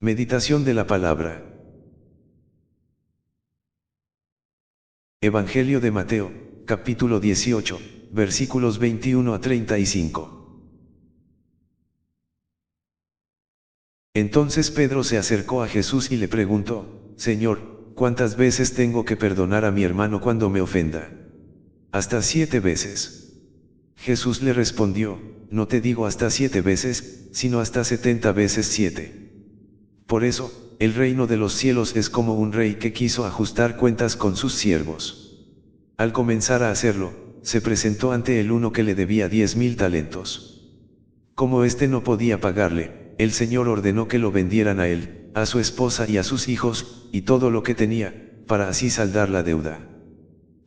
Meditación de la palabra. Evangelio de Mateo, capítulo 18, versículos 21 a 35. Entonces Pedro se acercó a Jesús y le preguntó: Señor, ¿cuántas veces tengo que perdonar a mi hermano cuando me ofenda? ¿Hasta 7 veces? Jesús le respondió: No te digo hasta 7 veces, sino hasta 70 veces 7. Por eso, el reino de los cielos es como un rey que quiso ajustar cuentas con sus siervos. Al comenzar a hacerlo, se presentó ante él uno que le debía 10.000 talentos. Como éste no podía pagarle, el Señor ordenó que lo vendieran a él, a su esposa y a sus hijos, y todo lo que tenía, para así saldar la deuda.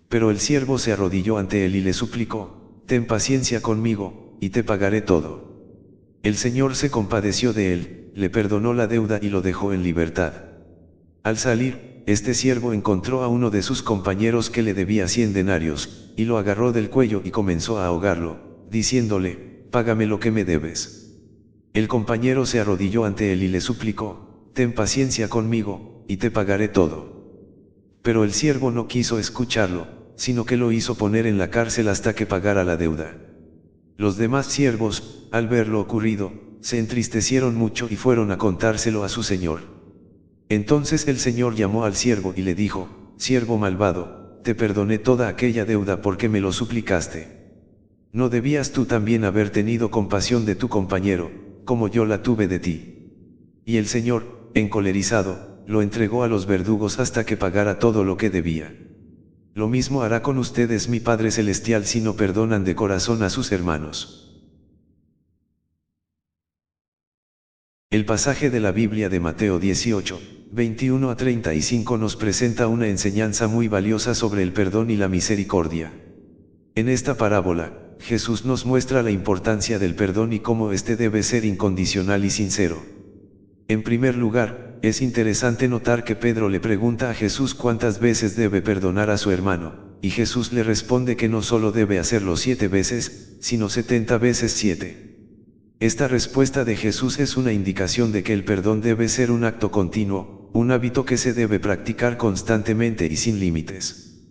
Pero el siervo se arrodilló ante él y le suplicó: Ten paciencia conmigo, y te pagaré todo. El Señor se compadeció de él, le perdonó la deuda y lo dejó en libertad. Al salir, este siervo encontró a uno de sus compañeros que le debía 100 denarios, y lo agarró del cuello y comenzó a ahogarlo, diciéndole: Págame lo que me debes. El compañero se arrodilló ante él y le suplicó: Ten paciencia conmigo, y te pagaré todo. Pero el siervo no quiso escucharlo, sino que lo hizo poner en la cárcel hasta que pagara la deuda. Los demás siervos, al ver lo ocurrido, se entristecieron mucho y fueron a contárselo a su señor. Entonces el Señor llamó al siervo y le dijo: Siervo malvado, te perdoné toda aquella deuda porque me lo suplicaste. ¿No debías tú también haber tenido compasión de tu compañero, como yo la tuve de ti? Y el Señor, encolerizado, lo entregó a los verdugos hasta que pagara todo lo que debía. Lo mismo hará con ustedes mi Padre Celestial si no perdonan de corazón a sus hermanos. El pasaje de la Biblia de Mateo 18, 21 a 35 nos presenta una enseñanza muy valiosa sobre el perdón y la misericordia. En esta parábola, Jesús nos muestra la importancia del perdón y cómo éste debe ser incondicional y sincero. En primer lugar, es interesante notar que Pedro le pregunta a Jesús cuántas veces debe perdonar a su hermano, y Jesús le responde que no solo debe hacerlo 7 veces, sino 70 veces 7. Esta respuesta de Jesús es una indicación de que el perdón debe ser un acto continuo, un hábito que se debe practicar constantemente y sin límites.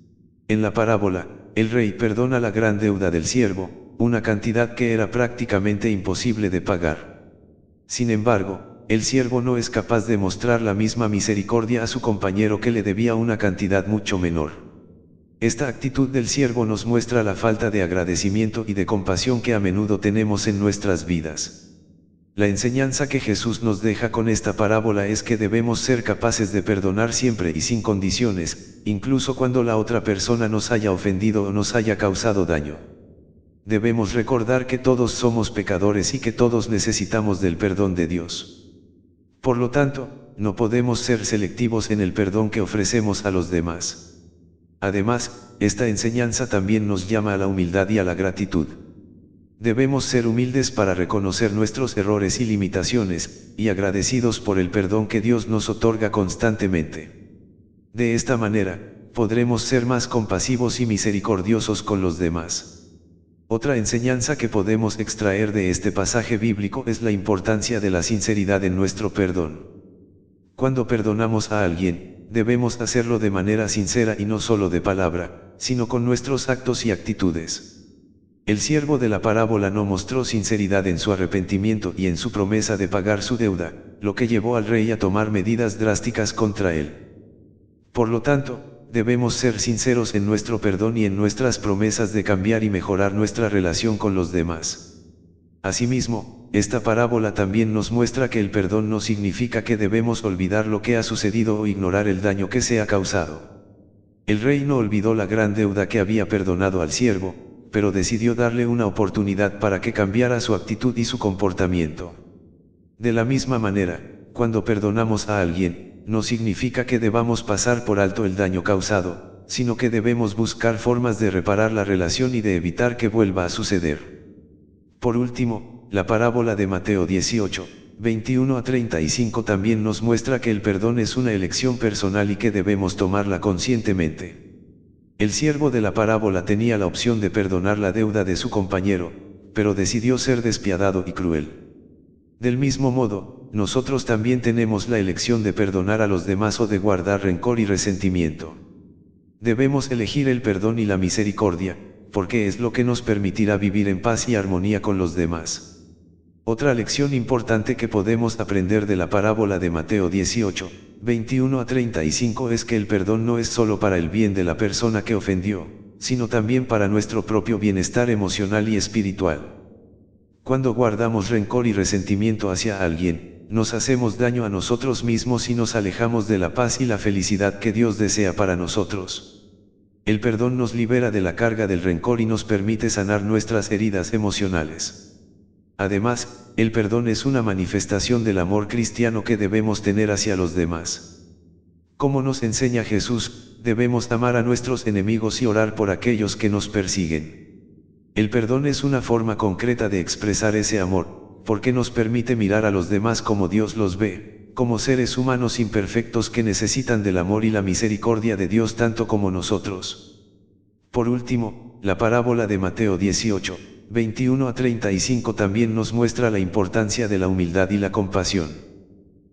En la parábola, el rey perdona la gran deuda del siervo, una cantidad que era prácticamente imposible de pagar. Sin embargo, el siervo no es capaz de mostrar la misma misericordia a su compañero que le debía una cantidad mucho menor. Esta actitud del siervo nos muestra la falta de agradecimiento y de compasión que a menudo tenemos en nuestras vidas. La enseñanza que Jesús nos deja con esta parábola es que debemos ser capaces de perdonar siempre y sin condiciones, incluso cuando la otra persona nos haya ofendido o nos haya causado daño. Debemos recordar que todos somos pecadores y que todos necesitamos del perdón de Dios. Por lo tanto, no podemos ser selectivos en el perdón que ofrecemos a los demás. Además, esta enseñanza también nos llama a la humildad y a la gratitud. Debemos ser humildes para reconocer nuestros errores y limitaciones, y agradecidos por el perdón que Dios nos otorga constantemente. De esta manera, podremos ser más compasivos y misericordiosos con los demás. Otra enseñanza que podemos extraer de este pasaje bíblico es la importancia de la sinceridad en nuestro perdón. Cuando perdonamos a alguien, debemos hacerlo de manera sincera y no solo de palabra, sino con nuestros actos y actitudes. El siervo de la parábola no mostró sinceridad en su arrepentimiento y en su promesa de pagar su deuda, lo que llevó al rey a tomar medidas drásticas contra él. Por lo tanto, debemos ser sinceros en nuestro perdón y en nuestras promesas de cambiar y mejorar nuestra relación con los demás. Asimismo, esta parábola también nos muestra que el perdón no significa que debemos olvidar lo que ha sucedido o ignorar el daño que se ha causado. El rey no olvidó la gran deuda que había perdonado al siervo, pero decidió darle una oportunidad para que cambiara su actitud y su comportamiento. De la misma manera, cuando perdonamos a alguien, no significa que debamos pasar por alto el daño causado, sino que debemos buscar formas de reparar la relación y de evitar que vuelva a suceder. Por último, la parábola de Mateo 18, 21 a 35 también nos muestra que el perdón es una elección personal y que debemos tomarla conscientemente. El siervo de la parábola tenía la opción de perdonar la deuda de su compañero, pero decidió ser despiadado y cruel. Del mismo modo, nosotros también tenemos la elección de perdonar a los demás o de guardar rencor y resentimiento. Debemos elegir el perdón y la misericordia, porque es lo que nos permitirá vivir en paz y armonía con los demás. Otra lección importante que podemos aprender de la parábola de Mateo 18, 21 a 35 es que el perdón no es solo para el bien de la persona que ofendió, sino también para nuestro propio bienestar emocional y espiritual. Cuando guardamos rencor y resentimiento hacia alguien, nos hacemos daño a nosotros mismos y nos alejamos de la paz y la felicidad que Dios desea para nosotros. El perdón nos libera de la carga del rencor y nos permite sanar nuestras heridas emocionales. Además, el perdón es una manifestación del amor cristiano que debemos tener hacia los demás. Como nos enseña Jesús, debemos amar a nuestros enemigos y orar por aquellos que nos persiguen. El perdón es una forma concreta de expresar ese amor, porque nos permite mirar a los demás como Dios los ve, como seres humanos imperfectos que necesitan del amor y la misericordia de Dios tanto como nosotros. Por último, la parábola de Mateo 18, 21 a 35 también nos muestra la importancia de la humildad y la compasión.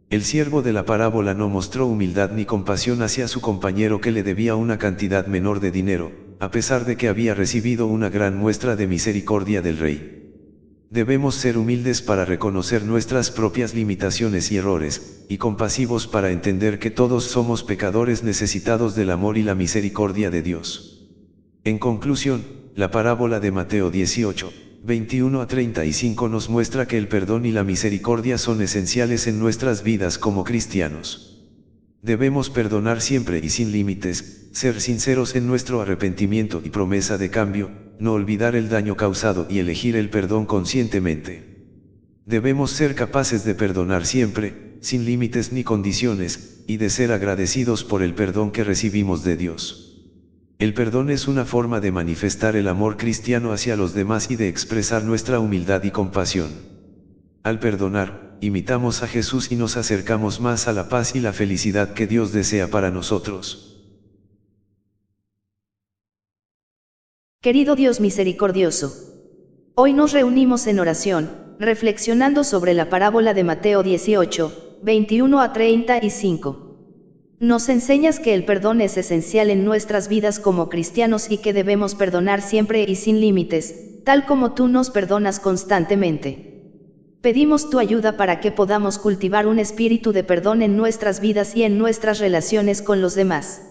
El siervo de la parábola no mostró humildad ni compasión hacia su compañero que le debía una cantidad menor de dinero, a pesar de que había recibido una gran muestra de misericordia del rey. Debemos ser humildes para reconocer nuestras propias limitaciones y errores, y compasivos para entender que todos somos pecadores necesitados del amor y la misericordia de Dios. En conclusión, la parábola de Mateo 18, 21 a 35 nos muestra que el perdón y la misericordia son esenciales en nuestras vidas como cristianos. Debemos perdonar siempre y sin límites, ser sinceros en nuestro arrepentimiento y promesa de cambio, no olvidar el daño causado y elegir el perdón conscientemente. Debemos ser capaces de perdonar siempre, sin límites ni condiciones, y de ser agradecidos por el perdón que recibimos de Dios. El perdón es una forma de manifestar el amor cristiano hacia los demás y de expresar nuestra humildad y compasión. Al perdonar, imitamos a Jesús y nos acercamos más a la paz y la felicidad que Dios desea para nosotros. Querido Dios misericordioso, hoy nos reunimos en oración, reflexionando sobre la parábola de Mateo 18, 21 a 35. Nos enseñas que el perdón es esencial en nuestras vidas como cristianos y que debemos perdonar siempre y sin límites, tal como tú nos perdonas constantemente. Pedimos tu ayuda para que podamos cultivar un espíritu de perdón en nuestras vidas y en nuestras relaciones con los demás.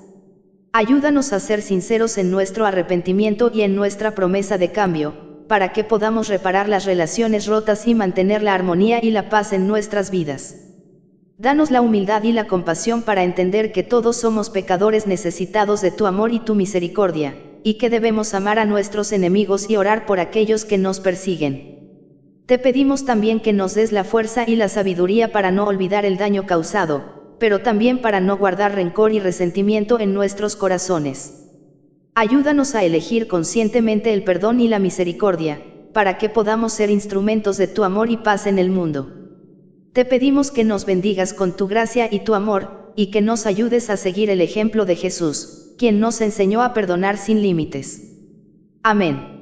Ayúdanos a ser sinceros en nuestro arrepentimiento y en nuestra promesa de cambio, para que podamos reparar las relaciones rotas y mantener la armonía y la paz en nuestras vidas. Danos la humildad y la compasión para entender que todos somos pecadores necesitados de tu amor y tu misericordia, y que debemos amar a nuestros enemigos y orar por aquellos que nos persiguen. Te pedimos también que nos des la fuerza y la sabiduría para no olvidar el daño causado, pero también para no guardar rencor y resentimiento en nuestros corazones. Ayúdanos a elegir conscientemente el perdón y la misericordia, para que podamos ser instrumentos de tu amor y paz en el mundo. Te pedimos que nos bendigas con tu gracia y tu amor, y que nos ayudes a seguir el ejemplo de Jesús, quien nos enseñó a perdonar sin límites. Amén.